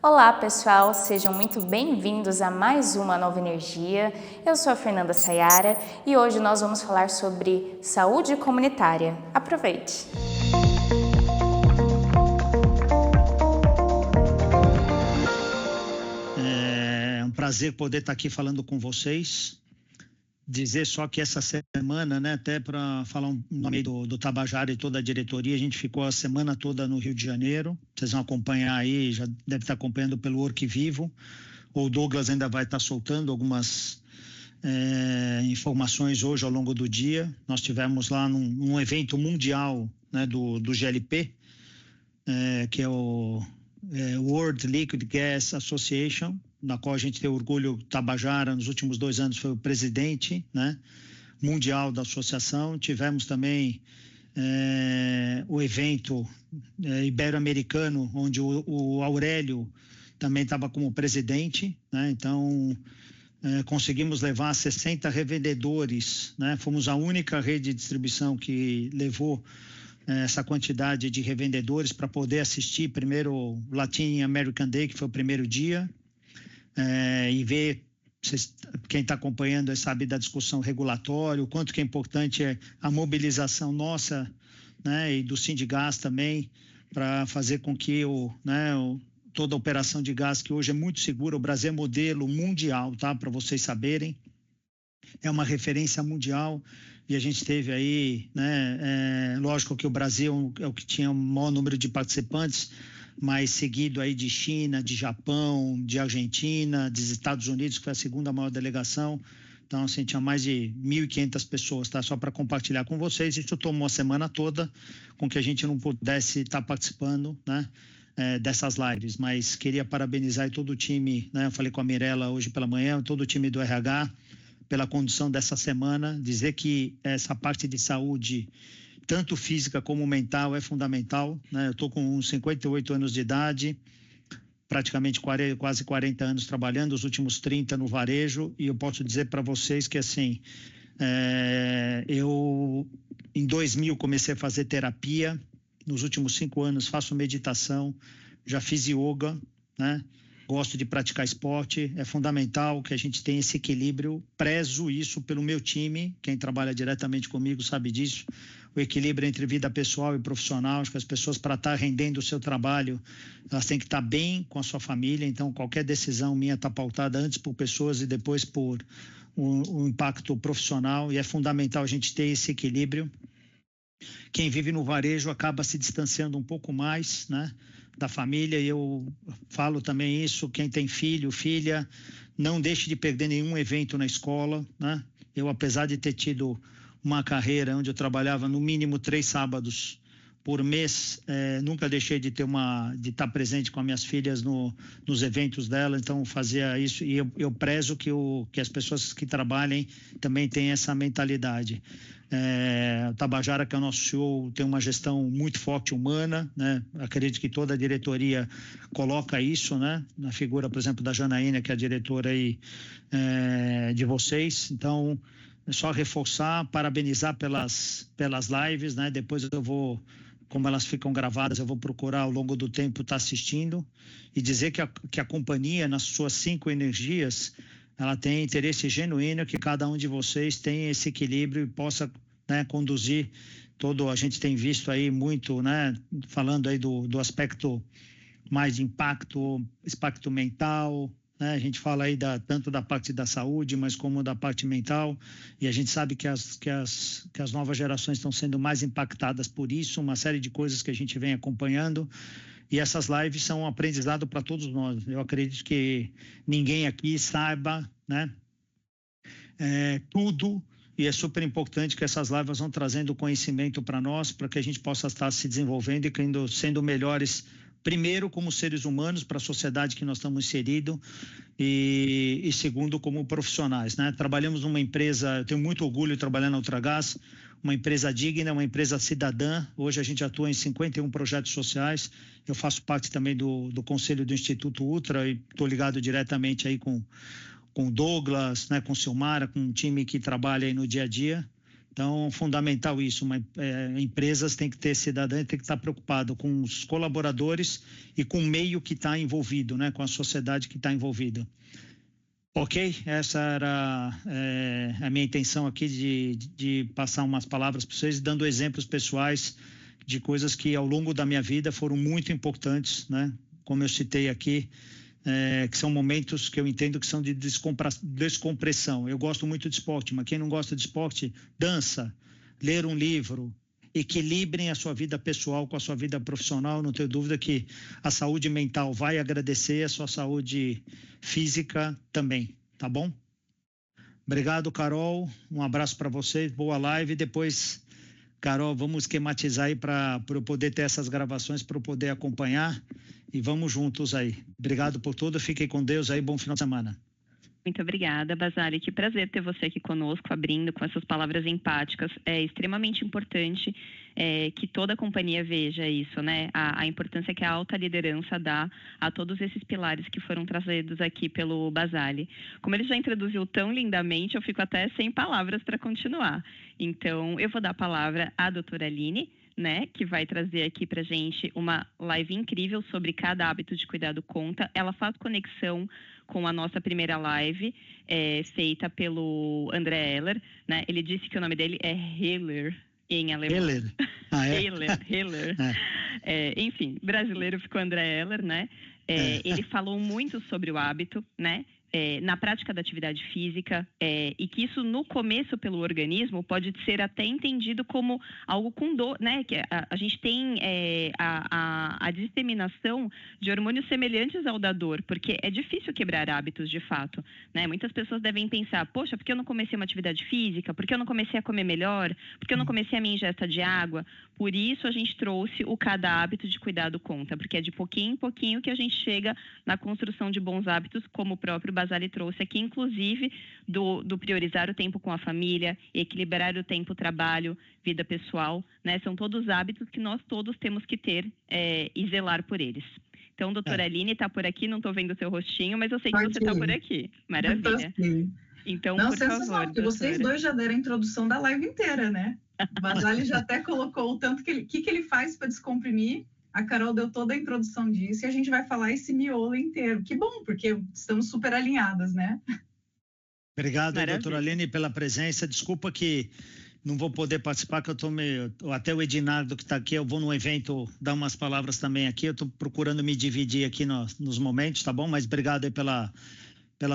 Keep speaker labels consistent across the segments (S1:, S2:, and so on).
S1: Olá pessoal, sejam muito bem-vindos a mais uma Nova Energia. Eu sou a Fernanda Sayara e hoje nós vamos falar sobre saúde comunitária. Aproveite!
S2: É um prazer poder estar aqui falando com vocês. Dizer só que essa semana, né, até para falar um nome do Tabajara e toda a diretoria, a gente ficou a semana toda no Rio de Janeiro. Vocês vão acompanhar aí, já deve estar acompanhando pelo Work Vivo. O Douglas ainda vai estar soltando algumas informações hoje ao longo do dia. Nós tivemos lá num evento mundial, né, do GLP, que é o World Liquid Gas Association, na qual a gente tem orgulho. Tabajara, nos últimos 2 anos, foi o presidente, né, mundial da associação. Tivemos também o evento ibero-americano, onde o Aurélio também estava como presidente, né? Então, conseguimos levar 60 revendedores, né? Fomos a única rede de distribuição que levou essa quantidade de revendedores para poder assistir primeiro o Latin American Day, que foi o primeiro dia, e ver, quem está acompanhando aí sabe da discussão regulatória, o quanto que é importante a mobilização nossa, né, e do Sindigás também, para fazer com que toda a operação de gás, que hoje é muito segura. O Brasil é modelo mundial, tá? Para vocês saberem, é uma referência mundial. E a gente teve aí, né, lógico que o Brasil é o que tinha o maior número de participantes, mas seguido aí de China, de Japão, de Argentina, dos Estados Unidos, que foi a segunda maior delegação. Então, assim, tinha mais de 1.500 pessoas, tá? Só para compartilhar com vocês. Isso tomou a semana toda, com que a gente não pudesse estar participando, né, dessas lives. Mas queria parabenizar todo o time, né? Eu falei com a Mirella hoje pela manhã, todo o time do RH, pela condução dessa semana. Dizer que essa parte de saúde, tanto física como mental, é fundamental, né? Eu estou com 58 anos de idade, praticamente quase 40 anos trabalhando, os últimos 30 no varejo, e eu posso dizer para vocês que, assim, eu em 2000 comecei a fazer terapia, nos últimos 5 anos faço meditação, já fiz yoga, né? Gosto de praticar esporte. É fundamental que a gente tenha esse equilíbrio. Prezo isso pelo meu time. Quem trabalha diretamente comigo sabe disso. O equilíbrio entre vida pessoal e profissional. Acho que as pessoas, para estar rendendo o seu trabalho, elas têm que estar bem com a sua família. Então, qualquer decisão minha está pautada antes por pessoas e depois por um impacto profissional. E é fundamental a gente ter esse equilíbrio. Quem vive no varejo acaba se distanciando um pouco mais, né, da família. E eu falo também isso: quem tem filho, filha, não deixe de perder nenhum evento na escola, né? Eu, apesar de ter tido uma carreira onde eu trabalhava no mínimo 3 sábados por mês, nunca deixei de estar presente com as minhas filhas nos eventos dela. Então, fazia isso, e eu prezo que as pessoas que trabalhem também tenham essa mentalidade. O Tabajara, que é o nosso CEO, tem uma gestão muito forte humana, né? Acredito que toda a diretoria coloca isso, né, na figura, por exemplo, da Janaína, que é a diretora aí, de vocês. Então, é só reforçar, parabenizar pelas lives, né? Depois eu vou, como elas ficam gravadas, eu vou procurar ao longo do tempo estar assistindo, e dizer que a companhia, nas suas 5 energias, ela tem interesse genuíno que cada um de vocês tenha esse equilíbrio e possa, né, conduzir todo. A gente tem visto aí muito, né, falando aí do aspecto mais de impacto mental, né? A gente fala aí tanto da parte da saúde, mas como da parte mental, e a gente sabe que as novas gerações estão sendo mais impactadas por isso, uma série de coisas que a gente vem acompanhando. E essas lives são um aprendizado para todos nós. Eu acredito que ninguém aqui saiba, né, tudo, e é super importante que essas lives vão trazendo conhecimento para nós, para que a gente possa estar se desenvolvendo e sendo melhores, primeiro como seres humanos para a sociedade que nós estamos inseridos, e segundo como profissionais, né? Trabalhamos numa empresa, eu tenho muito orgulho de trabalhar na Ultragaz, uma empresa digna, uma empresa cidadã. Hoje a gente atua em 51 projetos sociais. Eu faço parte também do conselho do Instituto Ultra e estou ligado diretamente aí com o Douglas, né, com o Silmara, com um time que trabalha aí no dia a dia. Então, fundamental isso. Empresas têm que ter cidadão, tem que estar preocupado com os colaboradores e com o meio que está envolvido, né? Com a sociedade que está envolvida. Ok? Essa era a minha intenção aqui de passar umas palavras para vocês, dando exemplos pessoais de coisas que ao longo da minha vida foram muito importantes, né? Como eu citei aqui, que são momentos que eu entendo que são de descompressão. Eu gosto muito de esporte, mas quem não gosta de esporte, dança, ler um livro, equilibrem a sua vida pessoal com a sua vida profissional. Não tenho dúvida que a saúde mental vai agradecer, a sua saúde física também, tá bom? Obrigado, Carol. Um abraço para vocês, boa live. Depois, Carol, vamos esquematizar aí para eu poder ter essas gravações, para eu poder acompanhar. E vamos juntos aí. Obrigado por tudo. Fiquem com Deus aí. Bom final de semana.
S3: Muito obrigada, Basali. Que prazer ter você aqui conosco, abrindo com essas palavras empáticas. É extremamente importante que toda a companhia veja isso, né? A importância que a alta liderança dá a todos esses pilares que foram trazidos aqui pelo Basali. Como ele já introduziu tão lindamente, eu fico até sem palavras para continuar. Então, eu vou dar a palavra à doutora Aline, né, que vai trazer aqui para a gente uma live incrível sobre cada hábito de cuidado conta. Ela faz conexão com a nossa primeira live, feita pelo André Heller, né? Ele disse que o nome dele é Heller, em alemão.
S2: Heller. Ah, é?
S3: Heller. Enfim, brasileiro ficou André Heller, né? Ele falou muito sobre o hábito, né? Na prática da atividade física, e que isso no começo pelo organismo pode ser até entendido como algo com dor, né? Que a gente tem a disseminação de hormônios semelhantes ao da dor, porque é difícil quebrar hábitos de fato, né? Muitas pessoas devem pensar, poxa, por que eu não comecei uma atividade física? Por que eu não comecei a comer melhor? Por que eu não comecei a minha ingesta de água? Por isso a gente trouxe o Cada Hábito de Cuidado Conta, porque é de pouquinho em pouquinho que a gente chega na construção de bons hábitos, como o próprio Basali trouxe aqui, inclusive do priorizar o tempo com a família, equilibrar o tempo trabalho, vida pessoal, né? São todos hábitos que nós todos temos que ter e zelar por eles. Então, doutora Aline está por aqui, não estou vendo o seu rostinho, mas eu sei que você está por aqui. Maravilha. Então,
S4: não,
S3: por favor,
S4: porque vocês dois já deram a introdução da live inteira, né? O Basali já até colocou o tanto que ele faz para descomprimir. A Carol deu toda a introdução disso e a gente vai falar esse miolo inteiro. Que bom, porque estamos super alinhadas, né?
S2: Obrigado, doutora Aline, pela presença. Desculpa que não vou poder participar, que eu estou meio... Até o Edinardo que está aqui, eu vou no evento dar umas palavras também aqui. Eu estou procurando me dividir aqui nos momentos, tá bom? Mas obrigado aí pela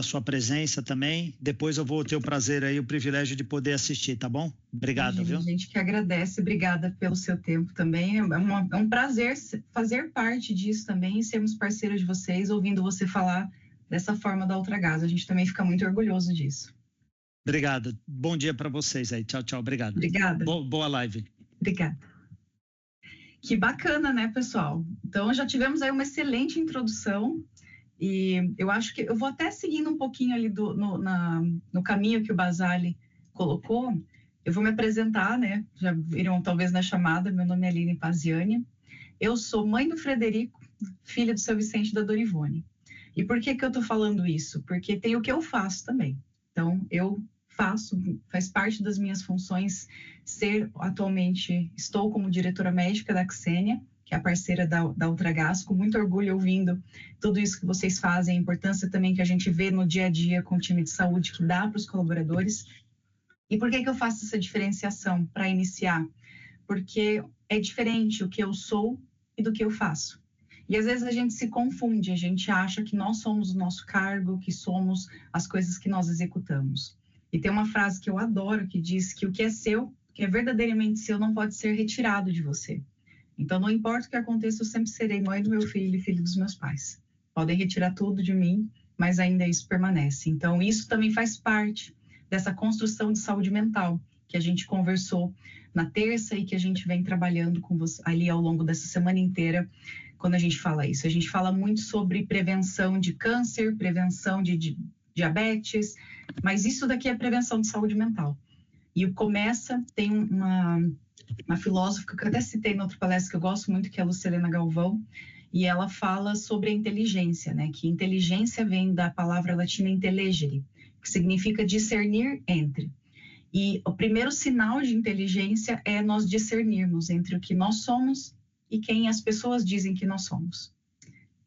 S2: sua presença também. Depois eu vou ter o prazer aí, o privilégio de poder assistir, tá bom? Obrigado, viu?
S4: A gente que agradece, obrigada pelo seu tempo também. É um prazer fazer parte disso também e sermos parceiros de vocês, ouvindo você falar dessa forma da Ultragás. A gente também fica muito orgulhoso disso.
S2: Obrigado. Bom dia para vocês aí. Tchau, tchau. Obrigado.
S4: Obrigada.
S2: Boa live.
S4: Obrigada. Que bacana, né, pessoal? Então, já tivemos aí uma excelente introdução. E eu acho que eu vou até seguindo um pouquinho ali no caminho que o Basali colocou. Eu vou me apresentar, né? Já viram talvez na chamada, meu nome é Aline Paziani. Eu sou mãe do Frederico, filha do seu Vicente e da Dorivone. E por que eu estou falando isso? Porque tem o que eu faço também. Então, faz parte das minhas funções atualmente, estou como diretora médica da Xenia, que é a parceira da Ultragás, com muito orgulho ouvindo tudo isso que vocês fazem, a importância também que a gente vê no dia a dia com o time de saúde que dá para os colaboradores. E por que eu faço essa diferenciação para iniciar? Porque é diferente o que eu sou e do que eu faço. E às vezes a gente se confunde, a gente acha que nós somos o nosso cargo, que somos as coisas que nós executamos. E tem uma frase que eu adoro que diz que o que é seu, que é verdadeiramente seu, não pode ser retirado de você. Então, não importa o que aconteça, eu sempre serei mãe do meu filho e filho dos meus pais. Podem retirar tudo de mim, mas ainda isso permanece. Então, isso também faz parte dessa construção de saúde mental que a gente conversou na terça e que a gente vem trabalhando com você ali ao longo dessa semana inteira, quando a gente fala isso. A gente fala muito sobre prevenção de câncer, prevenção de diabetes, mas isso daqui é prevenção de saúde mental. E tem uma filósofa que eu até citei na outra palestra que eu gosto muito, que é a Lucilena Galvão, e ela fala sobre a inteligência, né? Que inteligência vem da palavra latina intellegere, que significa discernir entre. E o primeiro sinal de inteligência é nós discernirmos entre o que nós somos e quem as pessoas dizem que nós somos.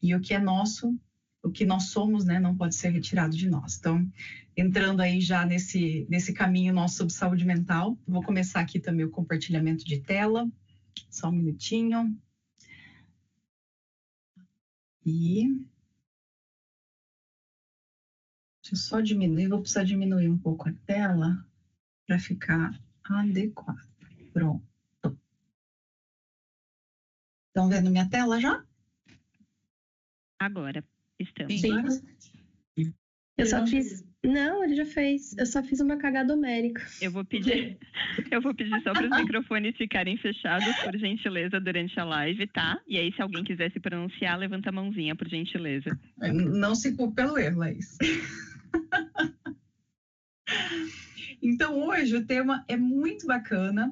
S4: E o que é nosso, o que nós somos, né, não pode ser retirado de nós. Então, entrando aí já nesse caminho nosso sobre saúde mental, vou começar aqui também o compartilhamento de tela. Só um minutinho. E deixa eu só diminuir, vou precisar diminuir um pouco a tela para ficar adequado. Pronto. Estão vendo minha tela já?
S3: Agora estamos.
S5: Sim. Eu só fiz... Não, ele já fez. Eu só fiz uma cagada homérica.
S3: Eu vou pedir só para os microfones ficarem fechados, por gentileza, durante a live, tá? E aí, se alguém quiser se pronunciar, levanta a mãozinha, por gentileza.
S4: Não se culpe pelo erro, Laís. Então, hoje o tema é muito bacana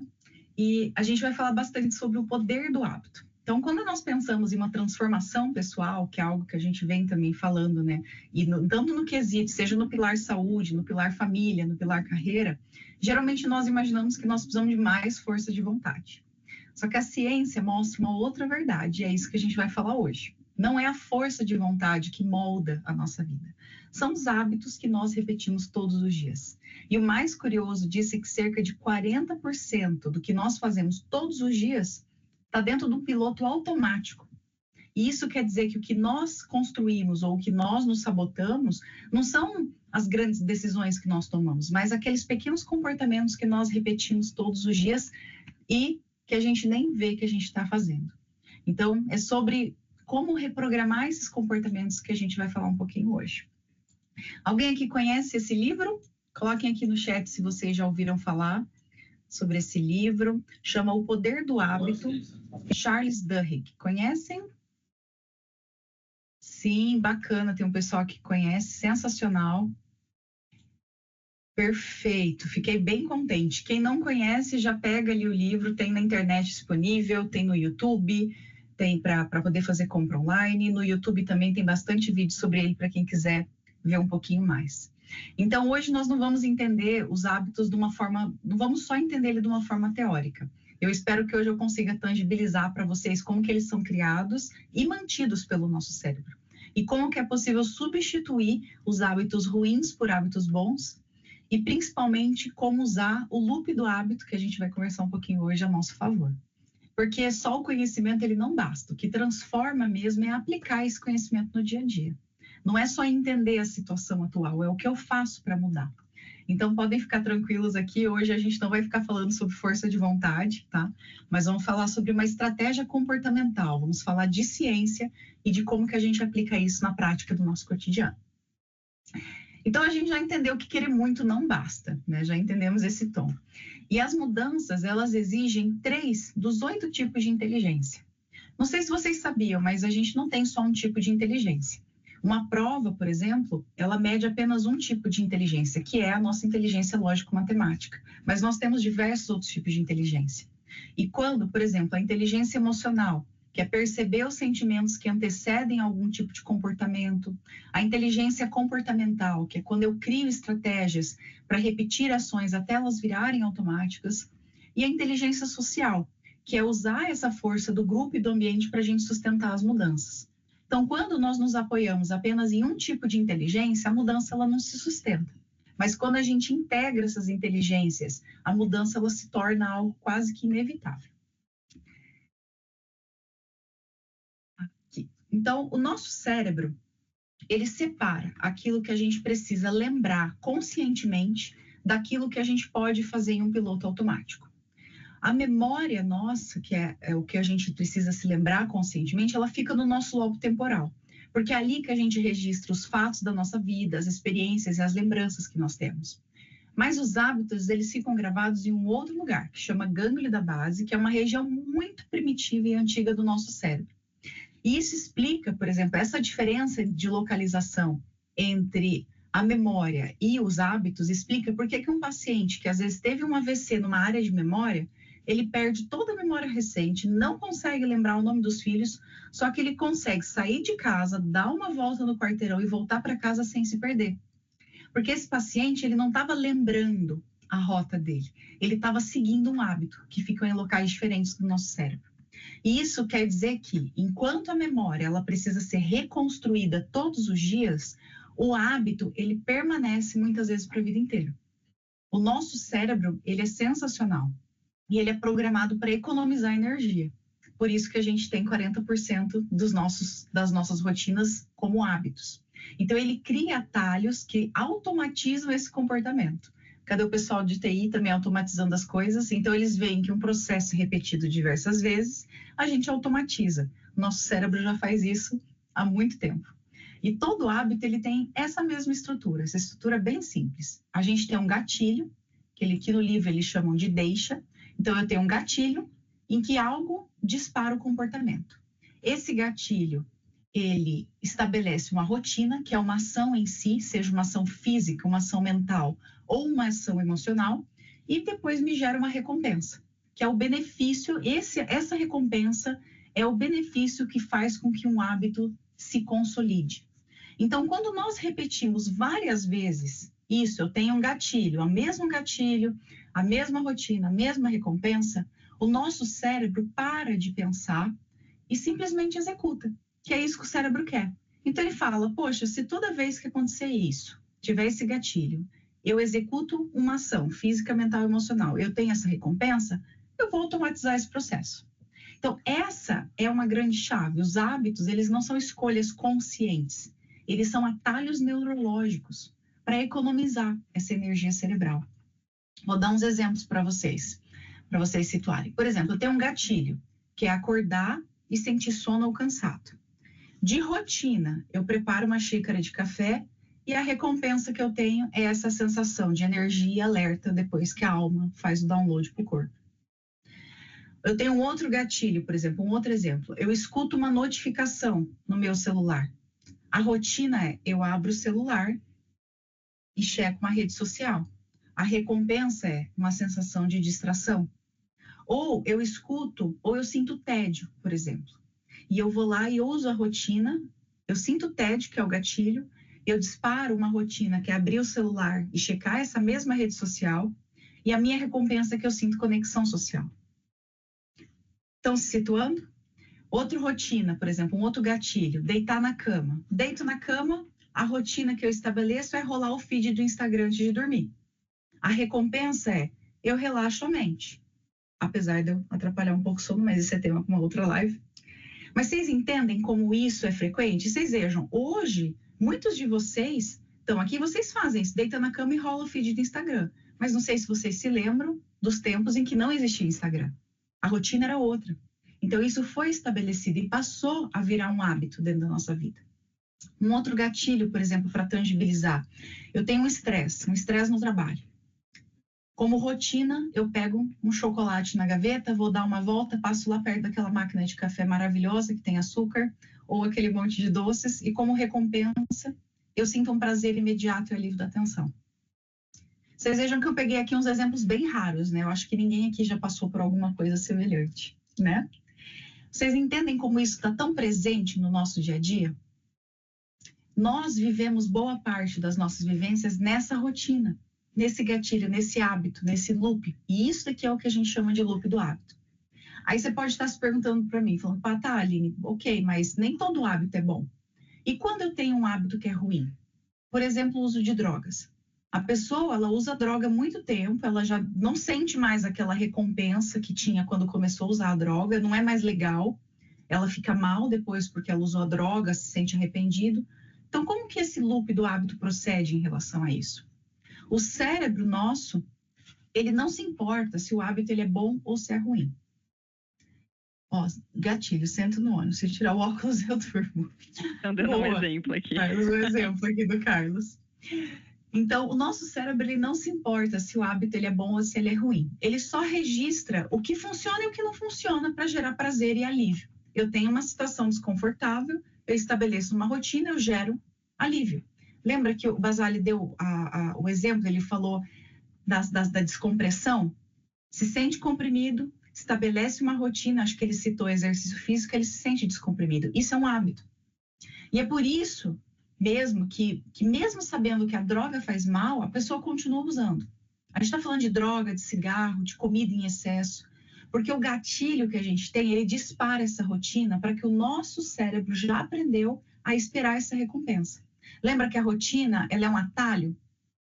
S4: e a gente vai falar bastante sobre o poder do hábito. Então, quando nós pensamos em uma transformação pessoal, que é algo que a gente vem também falando, né? E tanto no quesito, seja no pilar saúde, no pilar família, no pilar carreira, geralmente nós imaginamos que nós precisamos de mais força de vontade. Só que a ciência mostra uma outra verdade, e é isso que a gente vai falar hoje. Não é a força de vontade que molda a nossa vida. São os hábitos que nós repetimos todos os dias. E o mais curioso disso é que cerca de 40% do que nós fazemos todos os dias está dentro do piloto automático. E isso quer dizer que o que nós construímos ou o que nós nos sabotamos não são as grandes decisões que nós tomamos, mas aqueles pequenos comportamentos que nós repetimos todos os dias e que a gente nem vê que a gente está fazendo. Então, é sobre como reprogramar esses comportamentos que a gente vai falar um pouquinho hoje. Alguém aqui conhece esse livro? Coloquem aqui no chat se vocês já ouviram falar sobre esse livro. Chama O Poder do Hábito, Charles Duhigg. Conhecem? Sim, bacana. Tem um pessoal que conhece. Sensacional. Perfeito. Fiquei bem contente. Quem não conhece, já pega ali o livro. Tem na internet disponível, tem no YouTube, tem para poder fazer compra online. No YouTube também tem bastante vídeo sobre ele para quem quiser ver um pouquinho mais. Então, hoje nós não vamos entender os hábitos de uma forma, não vamos só entender ele de uma forma teórica. Eu espero que hoje eu consiga tangibilizar para vocês como que eles são criados e mantidos pelo nosso cérebro. E como que é possível substituir os hábitos ruins por hábitos bons. E principalmente como usar o loop do hábito, que a gente vai conversar um pouquinho hoje a nosso favor. Porque só o conhecimento ele não basta. O que transforma mesmo é aplicar esse conhecimento no dia a dia. Não é só entender a situação atual, é o que eu faço para mudar. Então, podem ficar tranquilos aqui. Hoje a gente não vai ficar falando sobre força de vontade, tá? Mas vamos falar sobre uma estratégia comportamental. Vamos falar de ciência e de como que a gente aplica isso na prática do nosso cotidiano. Então, a gente já entendeu que querer muito não basta, né? Já entendemos esse tom. E as mudanças, elas exigem 3 dos 8 tipos de inteligência. Não sei se vocês sabiam, mas a gente não tem só um tipo de inteligência. Uma prova, por exemplo, ela mede apenas um tipo de inteligência, que é a nossa inteligência lógico-matemática. Mas nós temos diversos outros tipos de inteligência. E quando, por exemplo, a inteligência emocional, que é perceber os sentimentos que antecedem algum tipo de comportamento, a inteligência comportamental, que é quando eu crio estratégias para repetir ações até elas virarem automáticas, e a inteligência social, que é usar essa força do grupo e do ambiente para a gente sustentar as mudanças. Então, quando nós nos apoiamos apenas em um tipo de inteligência, a mudança ela não se sustenta. Mas quando a gente integra essas inteligências, a mudança ela se torna algo quase que inevitável. Aqui. Então, o nosso cérebro, ele separa aquilo que a gente precisa lembrar conscientemente daquilo que a gente pode fazer em um piloto automático. A memória nossa, que é o que a gente precisa se lembrar conscientemente, ela fica no nosso lobo temporal. Porque é ali que a gente registra os fatos da nossa vida, as experiências e as lembranças que nós temos. Mas os hábitos, eles ficam gravados em um outro lugar, que chama gânglio da base, que é uma região muito primitiva e antiga do nosso cérebro. E isso explica, por exemplo, essa diferença de localização entre a memória e os hábitos, explica por que um paciente que às vezes teve um AVC numa área de memória, ele perde toda a memória recente, não consegue lembrar o nome dos filhos, só que ele consegue sair de casa, dar uma volta no quarteirão e voltar para casa sem se perder. Porque esse paciente, ele não estava lembrando a rota dele. Ele estava seguindo um hábito que fica em locais diferentes do nosso cérebro. E isso quer dizer que, enquanto a memória ela precisa ser reconstruída todos os dias, o hábito ele permanece muitas vezes para a vida inteira. O nosso cérebro ele é sensacional e ele é programado para economizar energia. Por isso que a gente tem 40% das nossas rotinas como hábitos. Então, ele cria atalhos que automatizam esse comportamento. Cadê o pessoal de TI também automatizando as coisas? Então, eles veem que um processo repetido diversas vezes, a gente automatiza. Nosso cérebro já faz isso há muito tempo. E todo hábito, ele tem essa mesma estrutura, essa estrutura bem simples. A gente tem um gatilho, que no livro eles chamam de deixa. Então, eu tenho um gatilho em que algo dispara o comportamento. Esse gatilho, ele estabelece uma rotina, que é uma ação em si, seja uma ação física, uma ação mental ou uma ação emocional, e depois me gera uma recompensa, que é o benefício, essa recompensa é o benefício que faz com que um hábito se consolide. Então, quando nós repetimos várias vezes isso, eu tenho um gatilho, a mesma rotina, a mesma recompensa, o nosso cérebro para de pensar e simplesmente executa, que é isso que o cérebro quer. Então, ele fala, poxa, se toda vez que acontecer isso, tiver esse gatilho, eu executo uma ação física, mental e emocional, eu tenho essa recompensa, eu vou automatizar esse processo. Então, essa é uma grande chave. Os hábitos, eles não são escolhas conscientes, eles são atalhos neurológicos para economizar essa energia cerebral. Vou dar uns exemplos para vocês situarem. Por exemplo, eu tenho um gatilho, que é acordar e sentir sono ou cansado. De rotina, eu preparo uma xícara de café e a recompensa que eu tenho é essa sensação de energia e alerta depois que a alma faz o download para o corpo. Eu tenho um outro gatilho, por exemplo, um outro exemplo. Eu escuto uma notificação no meu celular. A rotina é, eu abro o celular e checo uma rede social. A recompensa é uma sensação de distração. Ou eu escuto, ou eu sinto tédio, por exemplo. E eu vou lá e uso a rotina, eu sinto tédio, que é o gatilho, eu disparo uma rotina, que é abrir o celular e checar essa mesma rede social, e a minha recompensa é que eu sinto conexão social. Estão se situando? Outra rotina, por exemplo, um outro gatilho, deitar na cama. Deito na cama, a rotina que eu estabeleço é rolar o feed do Instagram antes de dormir. A recompensa é, eu relaxo a mente. Apesar de eu atrapalhar um pouco o sono, mas isso é tema para uma outra live. Mas vocês entendem como isso é frequente? Vocês vejam, hoje, muitos de vocês estão aqui, vocês fazem isso, deita na cama e rola o feed do Instagram. Mas não sei se vocês se lembram dos tempos em que não existia Instagram. A rotina era outra. Então, isso foi estabelecido e passou a virar um hábito dentro da nossa vida. Um outro gatilho, por exemplo, para tangibilizar. Eu tenho um estresse no trabalho. Como rotina, eu pego um chocolate na gaveta, vou dar uma volta, passo lá perto daquela máquina de café maravilhosa que tem açúcar, ou aquele monte de doces, e como recompensa, eu sinto um prazer imediato e alívio da tensão. Vocês vejam que eu peguei aqui uns exemplos bem raros, né? Eu acho que ninguém aqui já passou por alguma coisa semelhante, né? Vocês entendem como isso está tão presente no nosso dia a dia? Nós vivemos boa parte das nossas vivências nessa rotina, nesse gatilho, nesse hábito, nesse loop. E isso aqui é o que a gente chama de loop do hábito. Aí você pode estar se perguntando para mim, falando, tá, Aline, ok, mas nem todo hábito é bom. E quando eu tenho um hábito que é ruim? Por exemplo, o uso de drogas. A pessoa, ela usa droga há muito tempo, ela já não sente mais aquela recompensa que tinha quando começou a usar a droga, não é mais legal, ela fica mal depois porque ela usou a droga, se sente arrependido. Então, como que esse loop do hábito procede em relação a isso? O cérebro nosso, ele não se importa se o hábito ele é bom ou se é ruim. Ó, gatilho, sento no ônibus, se tirar o óculos eu durmo.
S3: Estão dando um exemplo aqui.
S4: Um exemplo aqui do Carlos. Então, o nosso cérebro ele não se importa se o hábito ele é bom ou se ele é ruim. Ele só registra o que funciona e o que não funciona para gerar prazer e alívio. Eu tenho uma situação desconfortável, eu estabeleço uma rotina, eu gero alívio. Lembra que o Basali deu o exemplo, ele falou da descompressão? Se sente comprimido, estabelece uma rotina, acho que ele citou exercício físico, ele se sente descomprimido. Isso é um hábito. E é por isso mesmo que mesmo sabendo que a droga faz mal, a pessoa continua usando. A gente está falando de droga, de cigarro, de comida em excesso, porque o gatilho que a gente tem, ele dispara essa rotina para que o nosso cérebro já aprendeu a esperar essa recompensa. Lembra que a rotina, ela é um atalho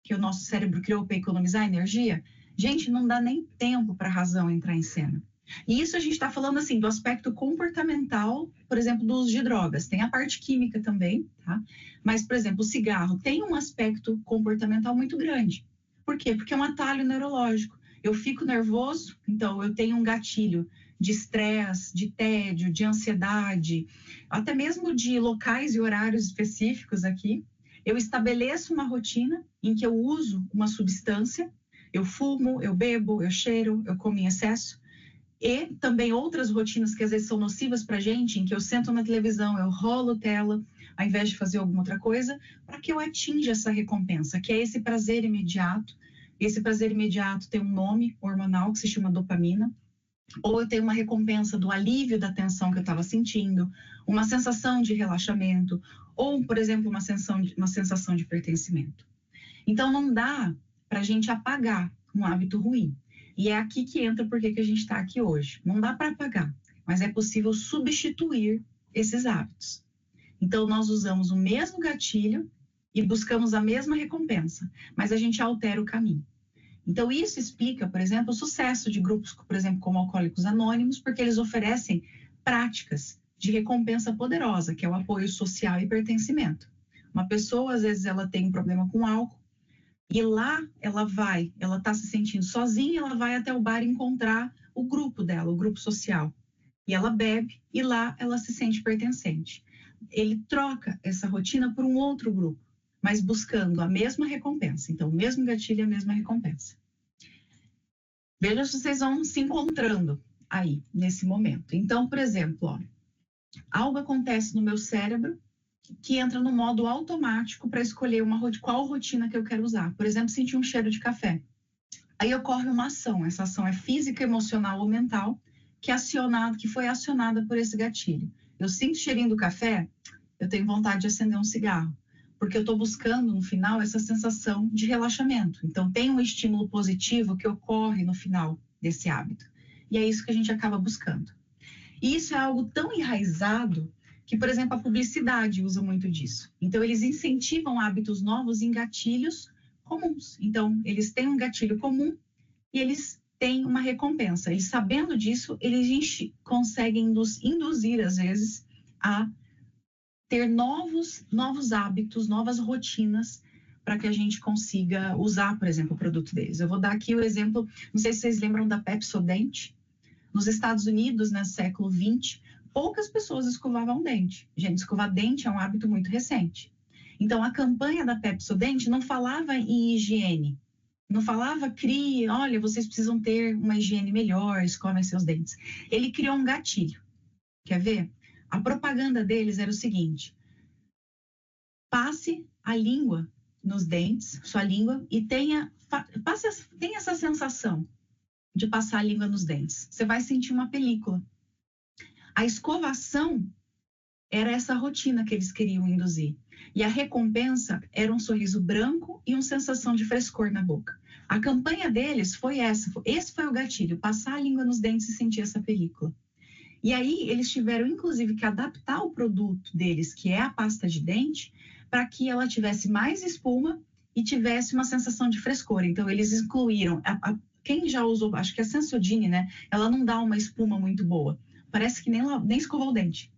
S4: que o nosso cérebro criou para economizar energia? Gente, não dá nem tempo para a razão entrar em cena. E isso a gente está falando assim do aspecto comportamental, por exemplo, do uso de drogas. Tem a parte química também, tá? Mas, por exemplo, o cigarro tem um aspecto comportamental muito grande. Por quê? Porque é um atalho neurológico. Eu fico nervoso, então eu tenho um gatilho de estresse, de tédio, de ansiedade, até mesmo de locais e horários específicos aqui. Eu estabeleço uma rotina em que eu uso uma substância, eu fumo, eu bebo, eu cheiro, eu como em excesso, e também outras rotinas que às vezes são nocivas para a gente, em que eu sento na televisão, eu rolo tela, ao invés de fazer alguma outra coisa, para que eu atinja essa recompensa, que é esse prazer imediato. Esse prazer imediato tem um nome hormonal que se chama dopamina, ou eu tenho uma recompensa do alívio da tensão que eu estava sentindo, uma sensação de relaxamento, ou, por exemplo, uma sensação de pertencimento. Então, não dá para a gente apagar um hábito ruim. E é aqui que entra porque que a gente está aqui hoje. Não dá para apagar, mas é possível substituir esses hábitos. Então, nós usamos o mesmo gatilho e buscamos a mesma recompensa, mas a gente altera o caminho. Então, isso explica, por exemplo, o sucesso de grupos, por exemplo, como Alcoólicos Anônimos, porque eles oferecem práticas de recompensa poderosa, que é o apoio social e pertencimento. Uma pessoa, às vezes, ela tem um problema com álcool, e lá ela está se sentindo sozinha, ela vai até o bar encontrar o grupo dela, o grupo social. E ela bebe, e lá ela se sente pertencente. Ele troca essa rotina por um outro grupo, mas buscando a mesma recompensa. Então, o mesmo gatilho e a mesma recompensa. Veja se vocês vão se encontrando aí, nesse momento. Então, por exemplo, ó, algo acontece no meu cérebro que entra no modo automático para escolher qual rotina que eu quero usar. Por exemplo, sentir um cheiro de café. Aí ocorre uma ação. Essa ação é física, emocional ou mental, que foi acionada por esse gatilho. Eu sinto o cheirinho do café, eu tenho vontade de acender um cigarro, porque eu estou buscando, no final, essa sensação de relaxamento. Então, tem um estímulo positivo que ocorre no final desse hábito. E é isso que a gente acaba buscando. E isso é algo tão enraizado que, por exemplo, a publicidade usa muito disso. Então, eles incentivam hábitos novos em gatilhos comuns. Então, eles têm um gatilho comum e eles têm uma recompensa. E sabendo disso, eles conseguem nos induzir, às vezes, a ter novos hábitos, novas rotinas para que a gente consiga usar, por exemplo, o produto deles. Eu vou dar aqui o exemplo, não sei se vocês lembram da Pepsodent. Nos Estados Unidos, no século XX, poucas pessoas escovavam dente. Gente, escovar dente é um hábito muito recente. Então, a campanha da Pepsodent não falava em higiene, não falava, olha, vocês precisam ter uma higiene melhor, escovem seus dentes. Ele criou um gatilho. Quer ver? A propaganda deles era o seguinte: passe a língua nos dentes, sua língua, e tenha essa sensação de passar a língua nos dentes. Você vai sentir uma película. A escovação era essa rotina que eles queriam induzir. E a recompensa era um sorriso branco e uma sensação de frescor na boca. A campanha deles foi essa. Esse foi o gatilho, passar a língua nos dentes e sentir essa película. E aí eles tiveram, inclusive, que adaptar o produto deles, que é a pasta de dente, para que ela tivesse mais espuma e tivesse uma sensação de frescor. Então, eles incluíram... Quem já usou, acho que a Sensodyne, né? Ela não dá uma espuma muito boa. Parece que nem escovou o dente.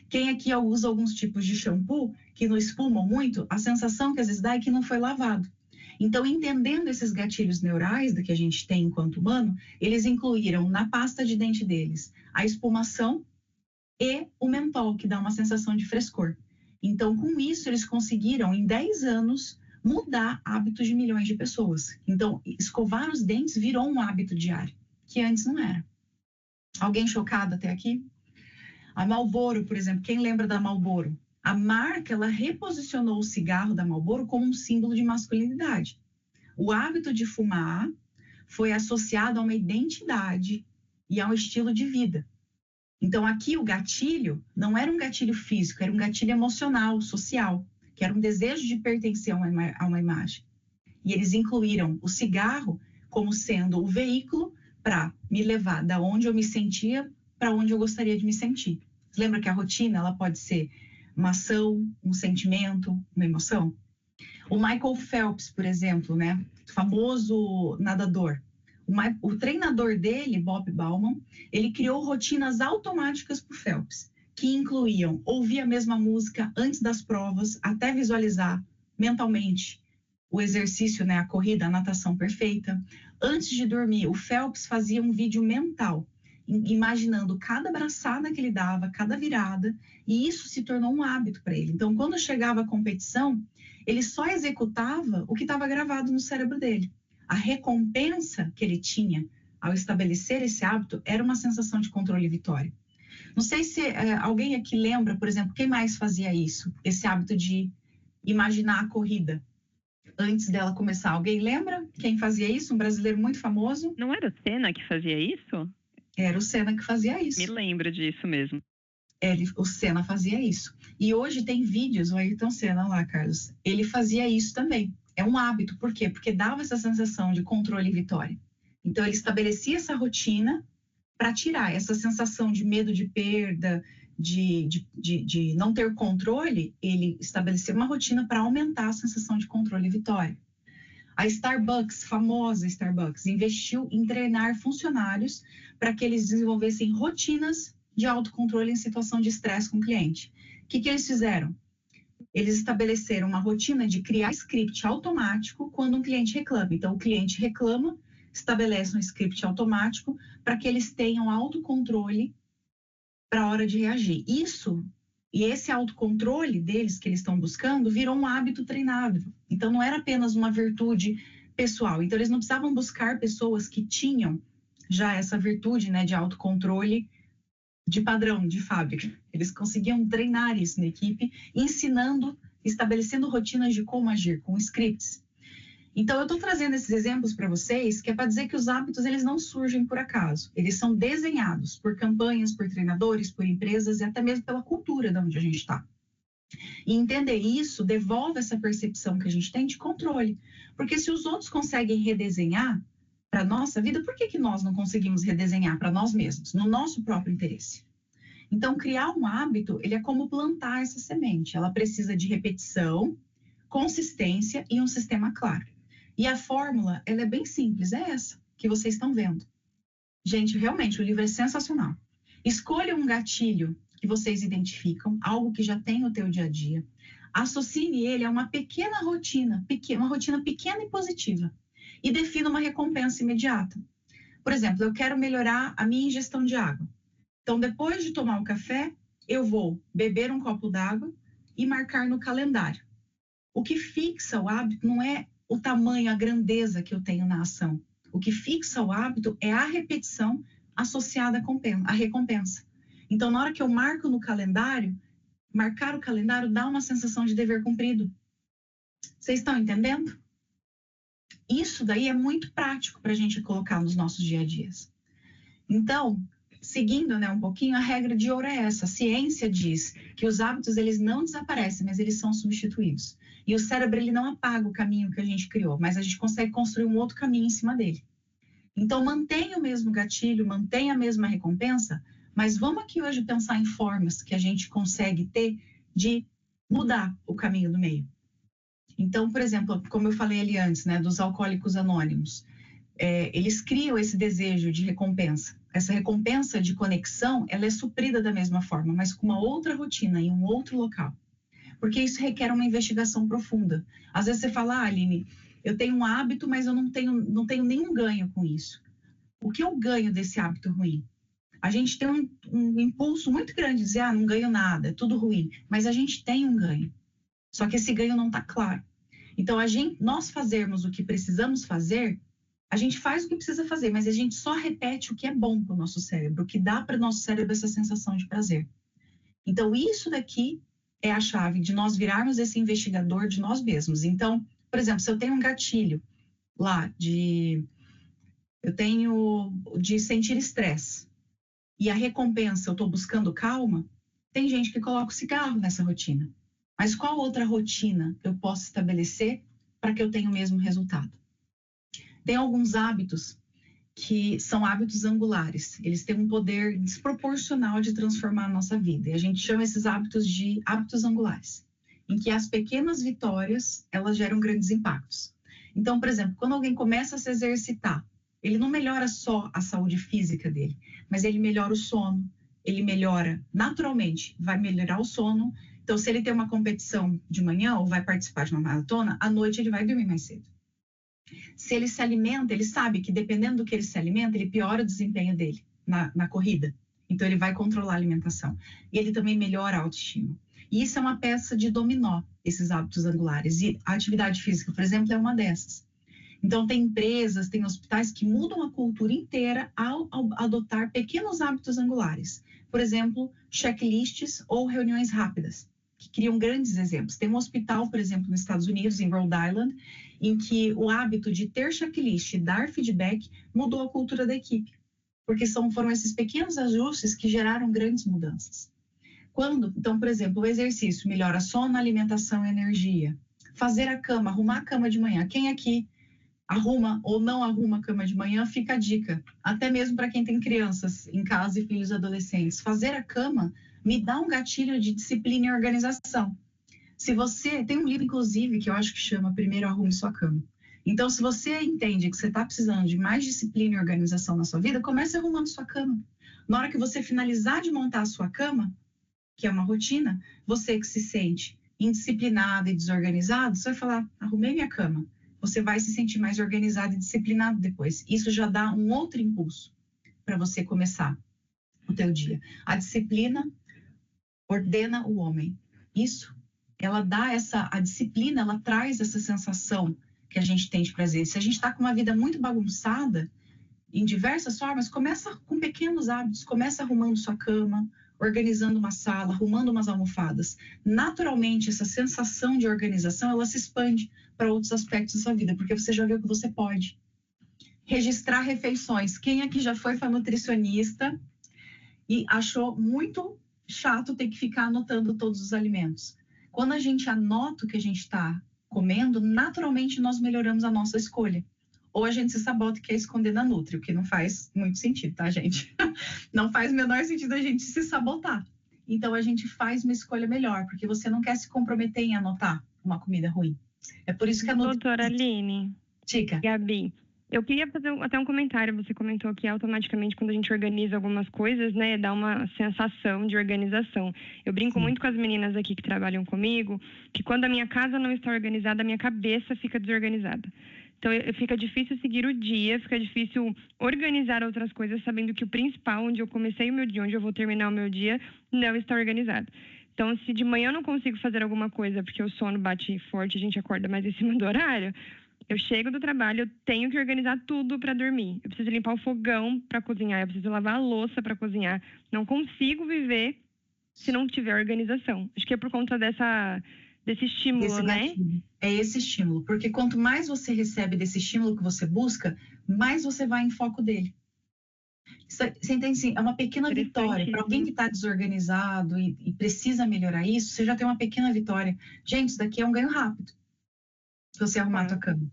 S4: Quem aqui usa alguns tipos de shampoo que não espumam muito, a sensação que às vezes dá é que não foi lavado. Então, entendendo esses gatilhos neurais que a gente tem enquanto humano, eles incluíram na pasta de dente deles a espumação e o mentol, que dá uma sensação de frescor. Então, com isso, eles conseguiram, em 10 anos, mudar hábitos de milhões de pessoas. Então, escovar os dentes virou um hábito diário, que antes não era. Alguém chocado até aqui? A Marlboro, por exemplo, quem lembra da Marlboro? A marca, ela reposicionou o cigarro da Marlboro como um símbolo de masculinidade. O hábito de fumar foi associado a uma identidade e a um estilo de vida. Então, aqui o gatilho não era um gatilho físico, era um gatilho emocional, social, que era um desejo de pertencer a uma imagem. E eles incluíram o cigarro como sendo o veículo para me levar da onde eu me sentia para onde eu gostaria de me sentir. Lembra que a rotina ela pode ser uma ação, um sentimento, uma emoção? O Michael Phelps, por exemplo, né? Famoso nadador. O treinador dele, Bob Bauman, ele criou rotinas automáticas para o Phelps, que incluíam ouvir a mesma música antes das provas, até visualizar mentalmente o exercício, né? A corrida, a natação perfeita. Antes de dormir, o Phelps fazia um vídeo mental, imaginando cada braçada que ele dava, cada virada, e isso se tornou um hábito para ele. Então, quando chegava a competição, ele só executava o que estava gravado no cérebro dele. A recompensa que ele tinha ao estabelecer esse hábito era uma sensação de controle e vitória. Não sei se alguém aqui lembra, por exemplo, quem mais fazia isso? Esse hábito de imaginar a corrida antes dela começar. Alguém lembra quem fazia isso? Um brasileiro muito famoso?
S3: Não era o Senna que fazia isso?
S4: Era o Senna que fazia isso.
S3: Me lembro disso mesmo.
S4: O Senna fazia isso. E hoje tem vídeos, o Ayrton Senna lá, Carlos, ele fazia isso também. É um hábito, por quê? Porque dava essa sensação de controle e vitória. Então, ele estabelecia essa rotina para tirar essa sensação de medo de perda, de não ter controle, ele estabeleceu uma rotina para aumentar a sensação de controle e vitória. A Starbucks, famosa Starbucks, investiu em treinar funcionários para que eles desenvolvessem rotinas de autocontrole em situação de estresse com o cliente. O que eles fizeram? Eles estabeleceram uma rotina de criar script automático quando um cliente reclama. Então, o cliente reclama, estabelece um script automático para que eles tenham autocontrole para a hora de reagir. E esse autocontrole deles que eles estão buscando virou um hábito treinável. Então, não era apenas uma virtude pessoal. Então, eles não precisavam buscar pessoas que tinham já essa virtude, né, de autocontrole de padrão, de fábrica. Eles conseguiam treinar isso na equipe, ensinando, estabelecendo rotinas de como agir, com scripts. Então, eu estou trazendo esses exemplos para vocês, que é para dizer que os hábitos, eles não surgem por acaso. Eles são desenhados por campanhas, por treinadores, por empresas e até mesmo pela cultura de onde a gente está. E entender isso devolve essa percepção que a gente tem de controle. Porque se os outros conseguem redesenhar para a nossa vida, por que nós não conseguimos redesenhar para nós mesmos, no nosso próprio interesse? Então, criar um hábito, ele é como plantar essa semente. Ela precisa de repetição, consistência e um sistema claro. E a fórmula, ela é bem simples, é essa que vocês estão vendo. Gente, realmente, o livro é sensacional. Escolha um gatilho que vocês identificam, algo que já tem no teu dia a dia. Associe ele a uma pequena rotina, uma rotina pequena e positiva. E defina uma recompensa imediata. Por exemplo, eu quero melhorar a minha ingestão de água. Então, depois de tomar o café, eu vou beber um copo d'água e marcar no calendário. O que fixa o hábito não é o tamanho, a grandeza que eu tenho na ação. O que fixa o hábito é a repetição associada à recompensa. Então, na hora que eu marco no calendário, marcar o calendário dá uma sensação de dever cumprido. Vocês estão entendendo? Isso daí é muito prático para a gente colocar nos nossos dia a dias. Então, seguindo, né, um pouquinho, a regra de ouro é essa. A ciência diz que os hábitos, eles não desaparecem, mas eles são substituídos. E o cérebro, ele não apaga o caminho que a gente criou, mas a gente consegue construir um outro caminho em cima dele. Então, mantenha o mesmo gatilho, mantenha a mesma recompensa, mas vamos aqui hoje pensar em formas que a gente consegue ter de mudar o caminho do meio. Então, por exemplo, como eu falei ali antes, né, dos alcoólicos anônimos, eles criam esse desejo de recompensa. Essa recompensa de conexão, ela é suprida da mesma forma, mas com uma outra rotina, em um outro local. Porque isso requer uma investigação profunda. Às vezes você fala, Aline, eu tenho um hábito, mas eu não tenho nenhum ganho com isso. O que eu ganho desse hábito ruim? A gente tem um impulso muito grande de dizer, não ganho nada, é tudo ruim. Mas a gente tem um ganho. Só que esse ganho não está claro. Então, nós fazermos o que precisamos fazer, a gente faz o que precisa fazer, mas a gente só repete o que é bom para o nosso cérebro, o que dá para o nosso cérebro essa sensação de prazer. Então, isso daqui é a chave de nós virarmos esse investigador de nós mesmos. Então, por exemplo, se eu tenho um gatilho lá de sentir estresse e a recompensa eu estou buscando calma, tem gente que coloca o cigarro nessa rotina. Mas qual outra rotina eu posso estabelecer para que eu tenha o mesmo resultado. Tem alguns hábitos que são hábitos angulares. Eles têm um poder desproporcional de transformar a nossa vida. E a gente chama esses hábitos de hábitos angulares, em que as pequenas vitórias, elas geram grandes impactos. Então, por exemplo, quando alguém começa a se exercitar, ele não melhora só a saúde física dele, mas ele melhora o sono, ele melhora naturalmente, vai melhorar o sono. Então, se ele tem uma competição de manhã ou vai participar de uma maratona, à noite ele vai dormir mais cedo. Se ele se alimenta, ele sabe que dependendo do que ele se alimenta, ele piora o desempenho dele na corrida. Então, ele vai controlar a alimentação. E ele também melhora a autoestima. E isso é uma peça de dominó, esses hábitos angulares. E a atividade física, por exemplo, é uma dessas. Então, tem empresas, tem hospitais que mudam a cultura inteira ao adotar pequenos hábitos angulares. Por exemplo, checklists ou reuniões rápidas, que criam grandes exemplos. Tem um hospital, por exemplo, nos Estados Unidos, em Rhode Island, em que o hábito de ter checklist e dar feedback mudou a cultura da equipe, porque foram esses pequenos ajustes que geraram grandes mudanças. Então, por exemplo, o exercício melhora sono, alimentação e energia. Fazer a cama, arrumar a cama de manhã. Quem aqui arruma ou não arruma a cama de manhã, fica a dica. Até mesmo para quem tem crianças em casa e filhos adolescentes. Fazer a cama me dá um gatilho de disciplina e organização. Se você... Tem um livro, inclusive, que eu acho que chama Primeiro Arrume Sua Cama. Então, se você entende que você está precisando de mais disciplina e organização na sua vida, comece arrumando sua cama. Na hora que você finalizar de montar a sua cama, que é uma rotina, você que se sente indisciplinado e desorganizado, você vai falar, arrumei minha cama. Você vai se sentir mais organizado e disciplinado depois. Isso já dá um outro impulso para você começar o teu dia. A disciplina ordena o homem. Isso, ela dá a disciplina, ela traz essa sensação que a gente tem de prazer. Se a gente está com uma vida muito bagunçada, em diversas formas, começa com pequenos hábitos, começa arrumando sua cama, organizando uma sala, arrumando umas almofadas. Naturalmente, essa sensação de organização, ela se expande para outros aspectos da sua vida, porque você já viu que você pode. Registrar refeições. Quem aqui já foi nutricionista e achou muito chato ter que ficar anotando todos os alimentos? Quando a gente anota o que a gente está comendo, naturalmente nós melhoramos a nossa escolha. Ou a gente se sabota e quer esconder na Nutri, o que não faz muito sentido, tá, gente? Não faz o menor sentido a gente se sabotar. Então, a gente faz uma escolha melhor, porque você não quer se comprometer em anotar uma comida ruim. É por isso que a Nutri...
S3: Doutora Aline.
S4: Dica.
S3: Gabi, eu queria fazer até um comentário. Você comentou que automaticamente, quando a gente organiza algumas coisas, né, dá uma sensação de organização. Eu brinco muito com as meninas aqui que trabalham comigo, que quando a minha casa não está organizada, a minha cabeça fica desorganizada. Então, fica difícil seguir o dia, fica difícil organizar outras coisas, sabendo que o principal, onde eu comecei o meu dia, onde eu vou terminar o meu dia, não está organizado. Então, se de manhã eu não consigo fazer alguma coisa, porque o sono bate forte, a gente acorda mais em cima do horário, eu chego do trabalho, eu tenho que organizar tudo para dormir. Eu preciso limpar o fogão para cozinhar, eu preciso lavar a louça para cozinhar. Não consigo viver se não tiver organização. Acho que é por conta desse estímulo, né?
S4: É esse estímulo, porque quanto mais você recebe desse estímulo que você busca, mais você vai em foco dele. Você entende assim? É uma pequena vitória. Para alguém que está desorganizado e precisa melhorar isso, você já tem uma pequena vitória. Gente, isso daqui é um ganho rápido. Se você arrumar a tua cama.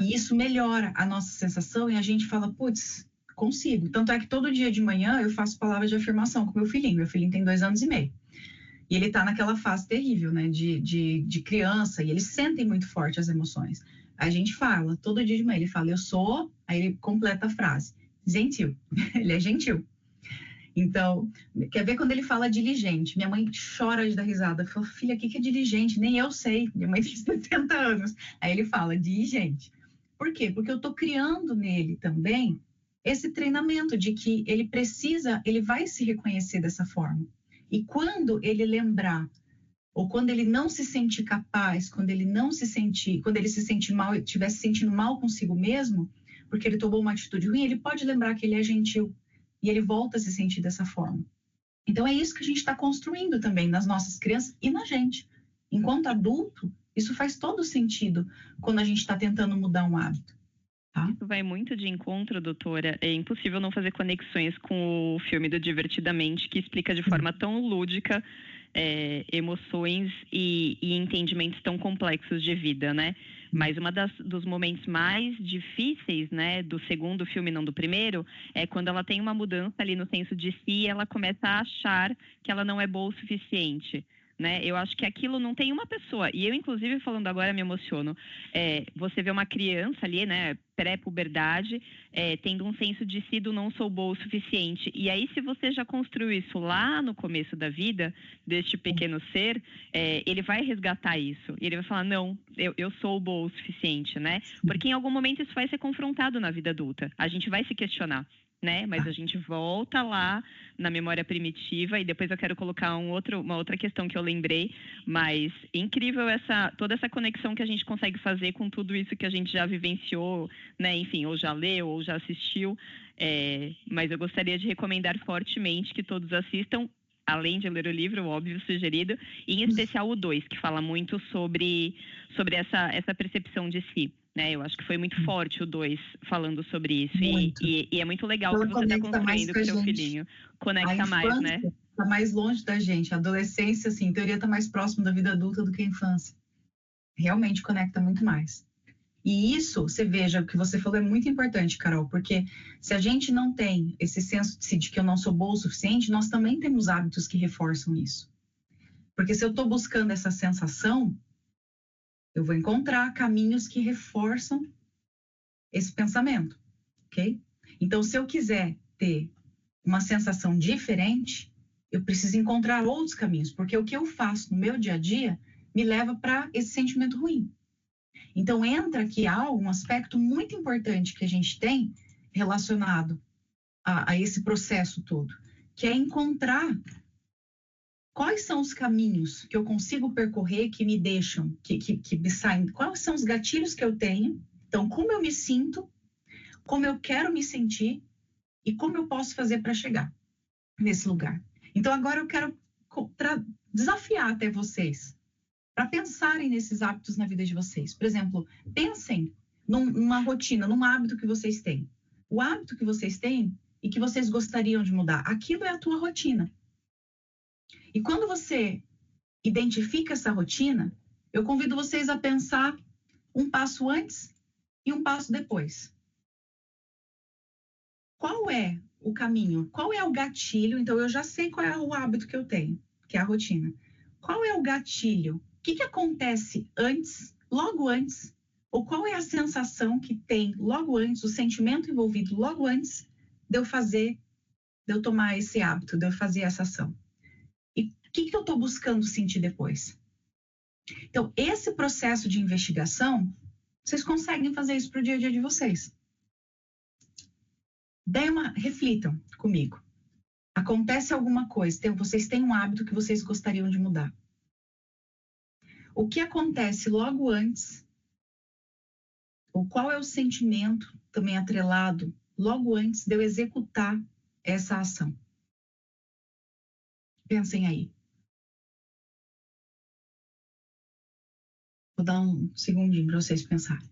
S4: E isso melhora a nossa sensação e a gente fala, putz, consigo. Tanto é que todo dia de manhã eu faço palavras de afirmação com meu filhinho. Meu filhinho tem 2 anos e meio. E ele está naquela fase terrível, né, de criança, e eles sentem muito forte as emoções. A gente fala, todo dia de manhã, ele fala, eu sou, aí ele completa a frase, gentil. Ele é gentil. Então, quer ver quando ele fala diligente? Minha mãe chora de dar risada. Fala, filha, o que é diligente? Nem eu sei. Minha mãe tem 70 anos. Aí ele fala, diligente. Por quê? Porque eu estou criando nele também esse treinamento de que ele vai se reconhecer dessa forma. E quando ele lembrar, ou quando ele não se sentir capaz, quando ele se sentir mal, estiver se sentindo mal consigo mesmo, porque ele tomou uma atitude ruim, ele pode lembrar que ele é gentil e ele volta a se sentir dessa forma. Então é isso que a gente está construindo também nas nossas crianças e na gente. Enquanto adulto, isso faz todo sentido quando a gente está tentando mudar um hábito. Tá?
S3: Isso vai muito de encontro, doutora. É impossível não fazer conexões com o filme do Divertidamente, que explica de forma tão lúdica emoções e entendimentos tão complexos de vida, né? Mas dos momentos mais difíceis, né, do segundo filme, não do primeiro, é quando ela tem uma mudança ali no senso de si e ela começa a achar que ela não é boa o suficiente, né? Eu acho que aquilo não tem uma pessoa, e eu, inclusive, falando agora, me emociono. Você vê uma criança ali, né, pré-puberdade, tendo um senso de si do não sou boa o suficiente. E aí, se você já construiu isso lá no começo da vida, deste pequeno ser, ele vai resgatar isso. E ele vai falar, não, eu sou boa o suficiente, né? Porque em algum momento isso vai ser confrontado na vida adulta. A gente vai se questionar, né? Mas a gente volta lá na memória primitiva, e depois eu quero colocar uma outra questão que eu lembrei, mas incrível toda essa conexão que a gente consegue fazer com tudo isso que a gente já vivenciou, né? Enfim, ou já leu, ou já assistiu, mas eu gostaria de recomendar fortemente que todos assistam, além de ler o livro, óbvio, sugerido, e em especial o 2, que fala muito sobre essa percepção de si. Né, eu acho que foi muito forte o 2 falando sobre isso. E é muito legal que você está construindo com o seu filhinho. Conecta mais, né?
S4: Está mais longe da gente. A adolescência, assim, em teoria, está mais próximo da vida adulta do que a infância. Realmente conecta muito mais. E isso, você veja, o que você falou é muito importante, Carol, porque se a gente não tem esse senso de si, de que eu não sou boa o suficiente, nós também temos hábitos que reforçam isso. Porque se eu estou buscando essa sensação, eu vou encontrar caminhos que reforçam esse pensamento, ok? Então, se eu quiser ter uma sensação diferente, eu preciso encontrar outros caminhos, porque o que eu faço no meu dia a dia me leva para esse sentimento ruim. Então, entra aqui um aspecto muito importante que a gente tem relacionado a esse processo todo, que é encontrar quais são os caminhos que eu consigo percorrer que me deixam, que me saem, quais são os gatilhos que eu tenho, então como eu me sinto, como eu quero me sentir e como eu posso fazer para chegar nesse lugar. Então agora eu quero desafiar até vocês para pensarem nesses hábitos na vida de vocês. Por exemplo, pensem numa rotina, num hábito que vocês têm. O hábito que vocês têm e que vocês gostariam de mudar, aquilo é a tua rotina. E quando você identifica essa rotina, eu convido vocês a pensar um passo antes e um passo depois. Qual é o caminho? Qual é o gatilho? Então, eu já sei qual é o hábito que eu tenho, que é a rotina. Qual é o gatilho? O que acontece antes, logo antes? Ou qual é a sensação que tem logo antes, o sentimento envolvido logo antes de eu tomar esse hábito, de eu fazer essa ação? O que eu estou buscando sentir depois? Então, esse processo de investigação, vocês conseguem fazer isso para o dia a dia de vocês. Reflitam comigo. Acontece alguma coisa, vocês têm um hábito que vocês gostariam de mudar. O que acontece logo antes? Ou qual é o sentimento também atrelado logo antes de eu executar essa ação? Pensem aí. Vou dar um segundinho para vocês pensarem.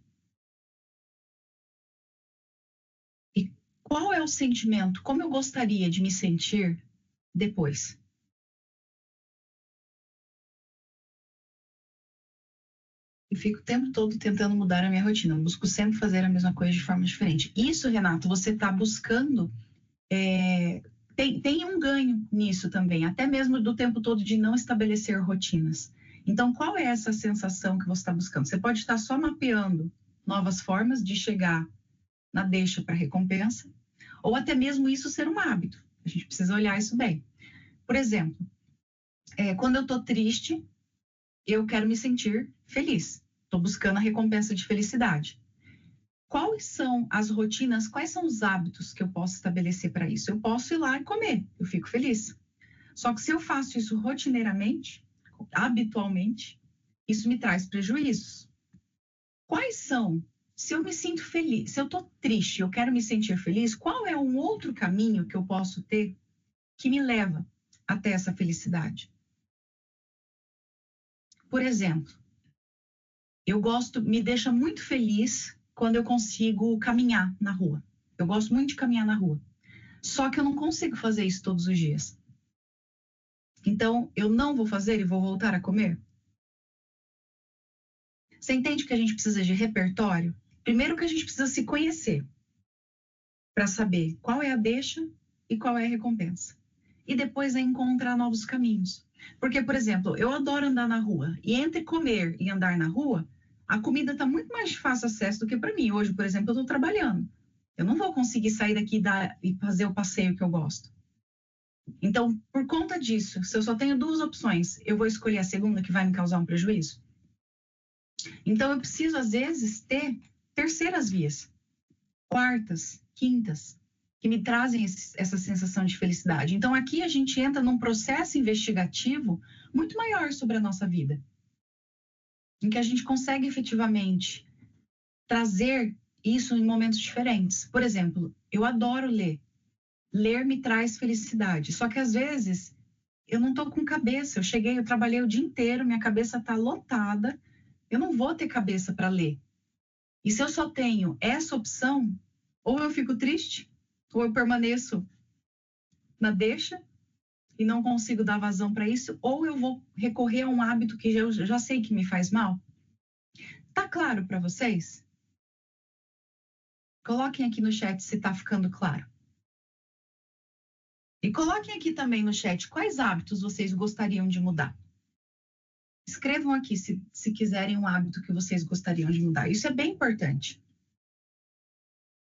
S4: E qual é o sentimento? Como eu gostaria de me sentir depois? Eu fico o tempo todo tentando mudar a minha rotina. Eu busco sempre fazer a mesma coisa de forma diferente. Isso, Renato, você está buscando... Tem um ganho nisso também, até mesmo do tempo todo de não estabelecer rotinas. Então, qual é essa sensação que você está buscando? Você pode estar só mapeando novas formas de chegar na deixa para recompensa, ou até mesmo isso ser um hábito. A gente precisa olhar isso bem. Por exemplo, quando eu estou triste, eu quero me sentir feliz. Estou buscando a recompensa de felicidade. Quais são as rotinas, quais são os hábitos que eu posso estabelecer para isso? Eu posso ir lá e comer, eu fico feliz. Só que se eu faço isso rotineiramente, habitualmente, isso me traz prejuízos. Quais são? Se eu me sinto feliz, se eu estou triste, eu quero me sentir feliz, qual é um outro caminho que eu posso ter que me leva até essa felicidade? Por exemplo, me deixa muito feliz quando eu consigo caminhar na rua. Eu gosto muito de caminhar na rua. Só que eu não consigo fazer isso todos os dias. Então, eu não vou fazer e vou voltar a comer? Você entende que a gente precisa de repertório? Primeiro que a gente precisa se conhecer para saber qual é a deixa e qual é a recompensa. E depois é encontrar novos caminhos. Porque, por exemplo, eu adoro andar na rua. E entre comer e andar na rua, a comida está muito mais de fácil acesso do que para mim. Hoje, por exemplo, eu estou trabalhando. Eu não vou conseguir sair daqui e fazer o passeio que eu gosto. Então, por conta disso, se eu só tenho duas opções, eu vou escolher a segunda que vai me causar um prejuízo? Então, eu preciso, às vezes, ter terceiras vias, quartas, quintas, que me trazem essa sensação de felicidade. Então, aqui a gente entra num processo investigativo muito maior sobre a nossa vida, em que a gente consegue efetivamente trazer isso em momentos diferentes. Por exemplo, eu adoro ler. Ler me traz felicidade. Só que às vezes eu não estou com cabeça. Eu trabalhei o dia inteiro, minha cabeça está lotada. Eu não vou ter cabeça para ler. E se eu só tenho essa opção, ou eu fico triste, ou eu permaneço na deixa e não consigo dar vazão para isso, ou eu vou recorrer a um hábito que eu já sei que me faz mal. Tá claro para vocês? Coloquem aqui no chat se está ficando claro. E coloquem aqui também no chat quais hábitos vocês gostariam de mudar. Escrevam aqui se quiserem um hábito que vocês gostariam de mudar. Isso é bem importante.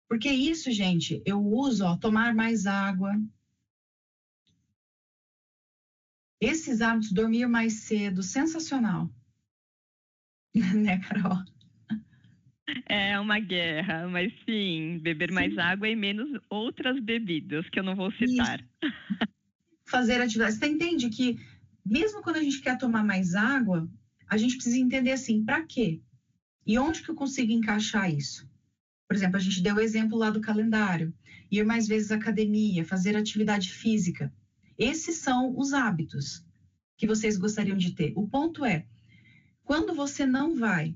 S4: Porque isso, gente, eu uso, tomar mais água. Esses hábitos, dormir mais cedo, sensacional. Né, Carol?
S3: É uma guerra, mas sim, beber mais água e menos outras bebidas, que eu não vou citar.
S4: Fazer atividade. Você entende que, mesmo quando a gente quer tomar mais água, a gente precisa entender assim, para quê? E onde que eu consigo encaixar isso? Por exemplo, a gente deu o exemplo lá do calendário. Ir mais vezes à academia, fazer atividade física. Esses são os hábitos que vocês gostariam de ter. O ponto é, quando você não vai,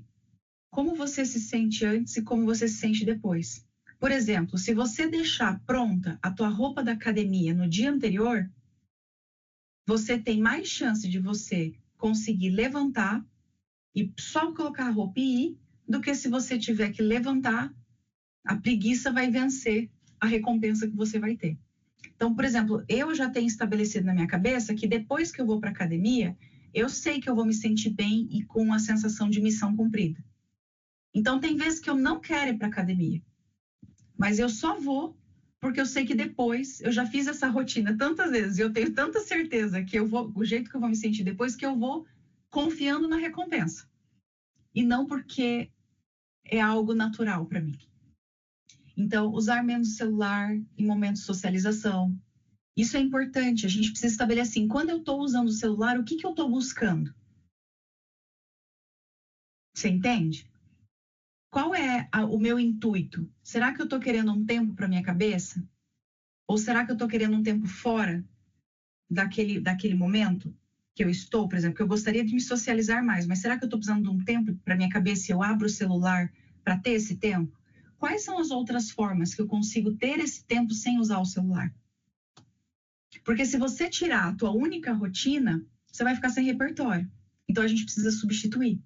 S4: como você se sente antes e como você se sente depois? Por exemplo, se você deixar pronta a tua roupa da academia no dia anterior, você tem mais chance de você conseguir levantar e só colocar a roupa e ir, do que se você tiver que levantar, a preguiça vai vencer a recompensa que você vai ter. Então, por exemplo, eu já tenho estabelecido na minha cabeça que depois que eu vou para a academia, eu sei que eu vou me sentir bem e com a sensação de missão cumprida. Então, tem vezes que eu não quero ir para a academia, mas eu só vou porque eu sei que depois, eu já fiz essa rotina tantas vezes, e eu tenho tanta certeza que eu vou, o jeito que eu vou me sentir depois, que eu vou confiando na recompensa. E não porque é algo natural para mim. Então, usar menos celular em momentos de socialização. Isso é importante, a gente precisa estabelecer assim, quando eu estou usando o celular, o que eu estou buscando? Você entende? Qual é o meu intuito? Será que eu estou querendo um tempo para minha cabeça? Ou será que eu estou querendo um tempo fora daquele momento que eu estou? Por exemplo, que eu gostaria de me socializar mais, mas será que eu estou precisando de um tempo para minha cabeça e eu abro o celular para ter esse tempo? Quais são as outras formas que eu consigo ter esse tempo sem usar o celular? Porque se você tirar a tua única rotina, você vai ficar sem repertório. Então, a gente precisa substituir.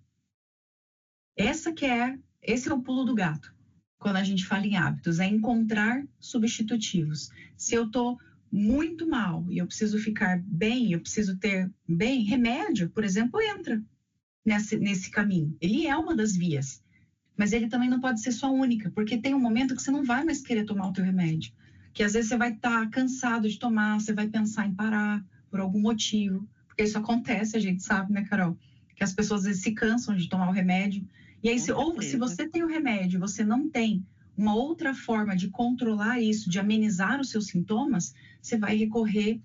S4: Esse é o pulo do gato, quando a gente fala em hábitos, é encontrar substitutivos. Se eu estou muito mal e eu preciso ficar bem, eu preciso ter bem, remédio, por exemplo, entra nesse caminho. Ele é uma das vias, mas ele também não pode ser só única, porque tem um momento que você não vai mais querer tomar o teu remédio, que às vezes você vai estar cansado de tomar, você vai pensar em parar por algum motivo, porque isso acontece, a gente sabe, né, Carol? Que as pessoas às vezes se cansam de tomar o remédio. E aí, se você tem o remédio, você não tem uma outra forma de controlar isso, de amenizar os seus sintomas, você vai recorrer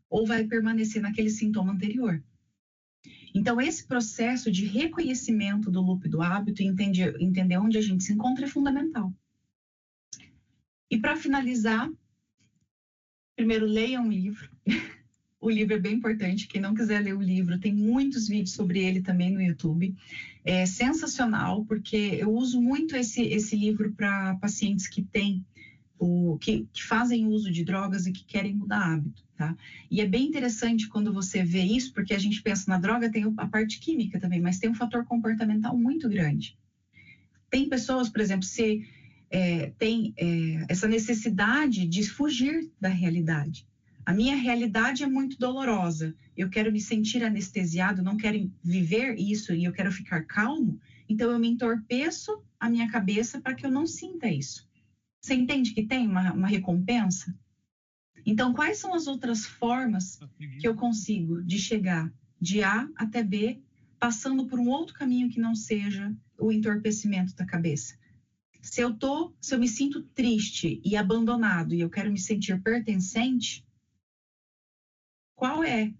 S4: ou vai permanecer naquele sintoma anterior. Então, esse processo de reconhecimento do loop do hábito e entender onde a gente se encontra é fundamental. E para finalizar, primeiro leiam um livro. O livro é bem importante. Quem não quiser ler o livro, tem muitos vídeos sobre ele também no YouTube. É sensacional, porque eu uso muito esse livro para pacientes que têm que fazem uso de drogas e que querem mudar hábito, tá? E é bem interessante quando você vê isso, porque a gente pensa na droga, tem a parte química também, mas tem um fator comportamental muito grande. Tem pessoas, por exemplo, tem essa necessidade de fugir da realidade. A minha realidade é muito dolorosa, eu quero me sentir anestesiado, não quero viver isso e eu quero ficar calmo, então eu me entorpeço a minha cabeça para que eu não sinta isso. Você entende que tem uma recompensa? Então, quais são as outras formas que eu consigo de chegar de A até B, passando por um outro caminho que não seja o entorpecimento da cabeça? Se eu me sinto triste e abandonado e eu quero me sentir pertencente, qual é?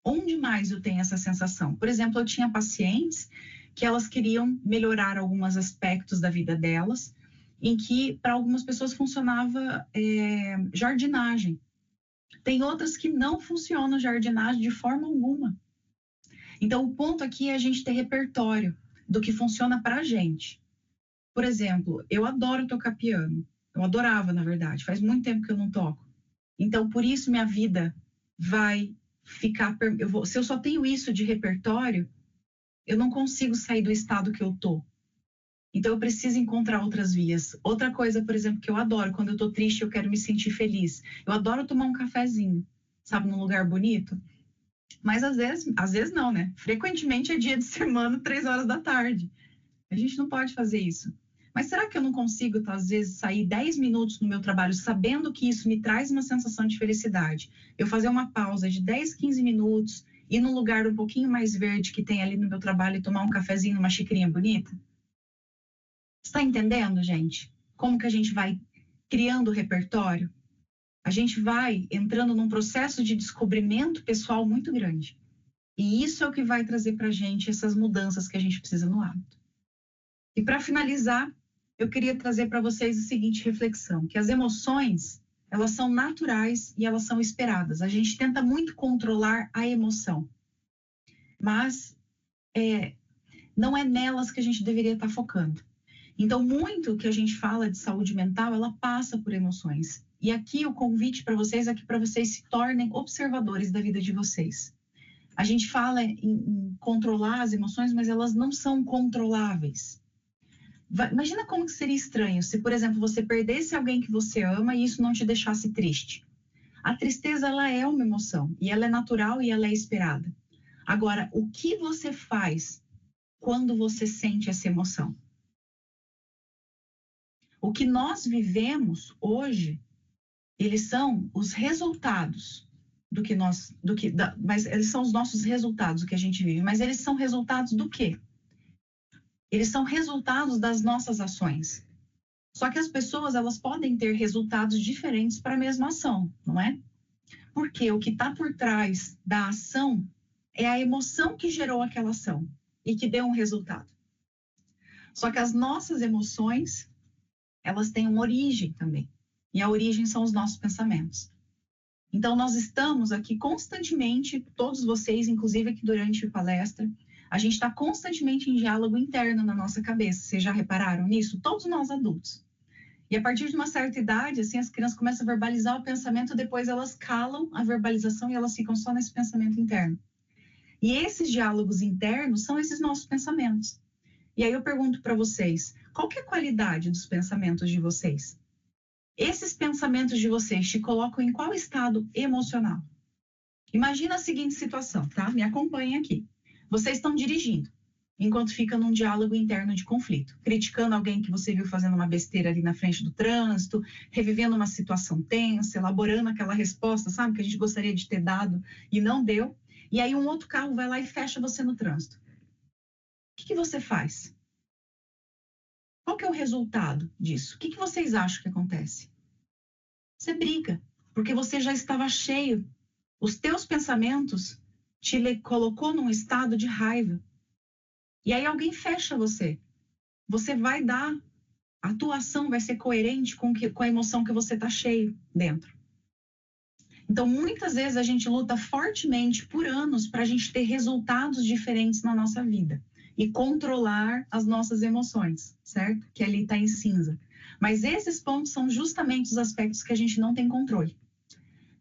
S4: Onde mais eu tenho essa sensação? Por exemplo, eu tinha pacientes que elas queriam melhorar alguns aspectos da vida delas, em que para algumas pessoas funcionava jardinagem. Tem outras que não funcionam jardinagem de forma alguma. Então, o ponto aqui é a gente ter repertório do que funciona para a gente. Por exemplo, eu adoro tocar piano. Eu adorava, na verdade. Faz muito tempo que eu não toco. Então, por isso, minha vida vai ficar... se eu só tenho isso de repertório, eu não consigo sair do estado que eu tô. Então, eu preciso encontrar outras vias. Outra coisa, por exemplo, que eu adoro, quando eu tô triste, eu quero me sentir feliz. Eu adoro tomar um cafezinho, sabe, num lugar bonito. Mas às vezes não, né? Frequentemente é dia de semana, 3 horas da tarde. A gente não pode fazer isso. Mas será que eu não consigo, às vezes, sair 10 minutos no meu trabalho sabendo que isso me traz uma sensação de felicidade? Eu fazer uma pausa de 10, 15 minutos, ir num lugar um pouquinho mais verde que tem ali no meu trabalho e tomar um cafezinho numa xicrinha bonita? Está entendendo, gente? Como que a gente vai criando repertório? A gente vai entrando num processo de descobrimento pessoal muito grande. E isso é o que vai trazer para a gente essas mudanças que a gente precisa no hábito. E para finalizar, eu queria trazer para vocês a seguinte reflexão, que as emoções, elas são naturais e elas são esperadas. A gente tenta muito controlar a emoção, mas não é nelas que a gente deveria estar focando. Então, muito que a gente fala de saúde mental, ela passa por emoções. E aqui o convite para vocês é que para vocês se tornem observadores da vida de vocês. A gente fala em controlar as emoções, mas elas não são controláveis. Imagina como que seria estranho se, por exemplo, você perdesse alguém que você ama e isso não te deixasse triste. A tristeza, ela é uma emoção, e ela é natural e ela é esperada. Agora, o que você faz quando você sente essa emoção? O que nós vivemos hoje, eles são os resultados mas eles são os nossos resultados, o que a gente vive, mas eles são resultados do quê? Eles são resultados das nossas ações. Só que as pessoas, elas podem ter resultados diferentes para a mesma ação, não é? Porque o que está por trás da ação é a emoção que gerou aquela ação e que deu um resultado. Só que as nossas emoções, elas têm uma origem também. E a origem são os nossos pensamentos. Então, nós estamos aqui constantemente, todos vocês, inclusive aqui durante a palestra, a gente está constantemente em diálogo interno na nossa cabeça. Vocês já repararam nisso? Todos nós adultos. E a partir de uma certa idade, assim, as crianças começam a verbalizar o pensamento, depois elas calam a verbalização e elas ficam só nesse pensamento interno. E esses diálogos internos são esses nossos pensamentos. E aí eu pergunto para vocês, qual que é a qualidade dos pensamentos de vocês? Esses pensamentos de vocês te colocam em qual estado emocional? Imagina a seguinte situação, tá? Me acompanhem aqui. Vocês estão dirigindo, enquanto fica num diálogo interno de conflito, criticando alguém que você viu fazendo uma besteira ali na frente do trânsito, revivendo uma situação tensa, elaborando aquela resposta, sabe, que a gente gostaria de ter dado e não deu, e aí um outro carro vai lá e fecha você no trânsito. O que você faz? Qual que é o resultado disso? O que vocês acham que acontece? Você briga, porque você já estava cheio. Os teus pensamentos te colocou num estado de raiva. E aí alguém fecha você. Você vai dar, a tua ação vai ser coerente com a emoção que você está cheio dentro. Então, muitas vezes a gente luta fortemente por anos para a gente ter resultados diferentes na nossa vida e controlar as nossas emoções, certo? Que ali está em cinza. Mas esses pontos são justamente os aspectos que a gente não tem controle.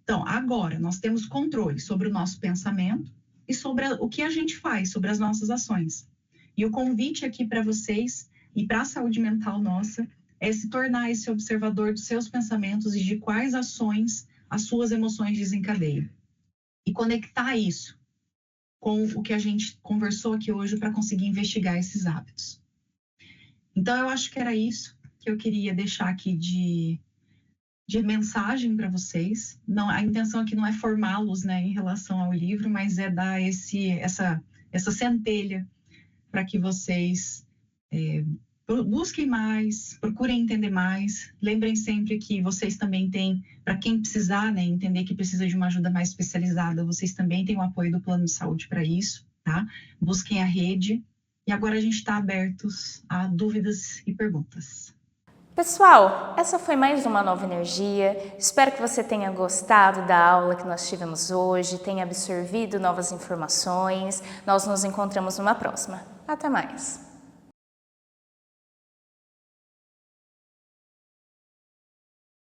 S4: Então, agora, nós temos controle sobre o nosso pensamento e sobre o que a gente faz, sobre as nossas ações. E o convite aqui para vocês e para a saúde mental nossa é se tornar esse observador dos seus pensamentos e de quais ações as suas emoções desencadeiam. E conectar isso com o que a gente conversou aqui hoje para conseguir investigar esses hábitos. Então, eu acho que era isso que eu queria deixar aqui de mensagem para vocês. Não, a intenção aqui não é formá-los, né, em relação ao livro, mas é dar essa centelha para que vocês busquem mais, procurem entender mais. Lembrem sempre que vocês também têm, para quem precisar, né, entender que precisa de uma ajuda mais especializada, vocês também têm o apoio do plano de saúde para isso, tá? Busquem a rede. E agora a gente está abertos a dúvidas e perguntas.
S1: Pessoal, essa foi mais uma Nova Energia. Espero que você tenha gostado da aula que nós tivemos hoje, tenha absorvido novas informações. Nós nos encontramos numa próxima. Até mais!